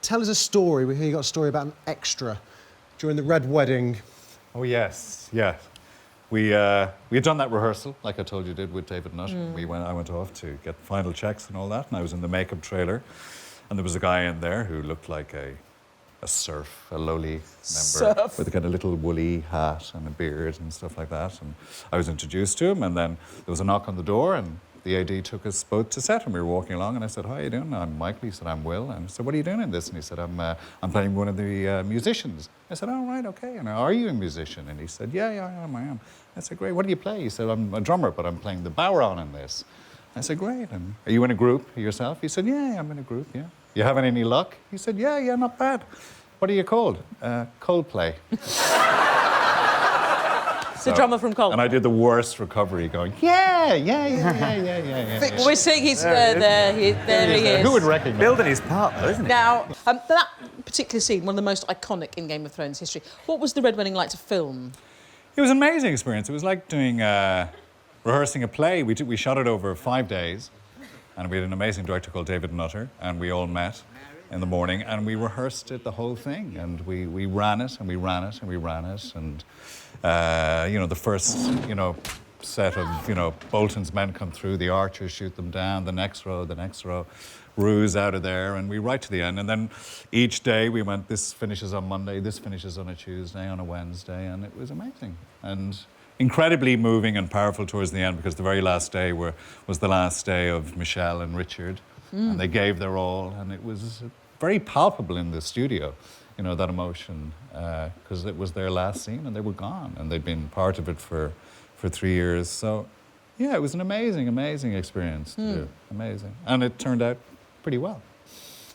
tell us a story. We hear you got a story about an extra during the Red Wedding. Oh, yes, yeah. We had done that rehearsal, like I told you did, with David Nutt. I went off to get final checks and all that, and I was in the makeup trailer, and there was a guy in there who looked like a serf, a lowly member, with a kind of little woolly hat and a beard and stuff like that. And I was introduced to him, and then there was a knock on the door, and the AD took us both to set, and we were walking along, and I said, "How are you doing?" "I'm Michael." He said, "I'm Will." And I said, "What are you doing in this?" And he said, I'm playing one of the musicians." I said, "Oh, right, okay. And are you a musician?" And he said, "Yeah, I am. I said, "Great. What do you play?" He said, "I'm a drummer, but I'm playing the bodhrán in this." I said, "Great. And are you in a group yourself?" He said, "Yeah, I'm in a group, yeah." "You having any luck?" He said, Yeah, not bad." "What are you called?" "Coldplay." The drummer from Coldplay. And I did the worst recovery going, yeah. We're seeing he's there he is. Who would recognise? Building his part, though, isn't it? Now, that particular scene, one of the most iconic in Game of Thrones history. What was the Red Wedding like to film? It was an amazing experience. It was like doing, rehearsing a play. We shot it over 5 days, and we had an amazing director called David Nutter, and we all met in the morning, and we rehearsed it, the whole thing, and we ran it, and we ran it, and we ran it, and the first, set of, Bolton's men come through, the archers shoot them down, the next row, Roose out of there, and we right to the end. And then each day we went, this finishes on Monday, this finishes on a Tuesday, on a Wednesday, and it was amazing. And incredibly moving and powerful towards the end, because the very last day was the last day of Michelle and Richard, and they gave their all, and it was very palpable in the studio. That emotion, because it was their last scene and they were gone, and they'd been part of it for 3 years. So, yeah, it was an amazing experience to do. Amazing. And it turned out pretty well.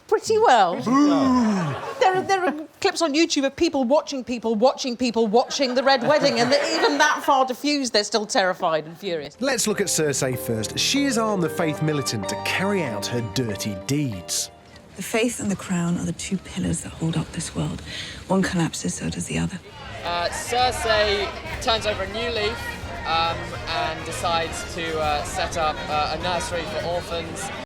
Pretty well. There are clips on YouTube of people watching the Red Wedding, and even that far diffused, they're still terrified and furious. Let's look at Cersei first. She is armed the faith militant to carry out her dirty deeds. The faith and the crown are the two pillars that hold up this world. One collapses, so does the other. Cersei turns over a new leaf and decides to set up a nursery for orphans.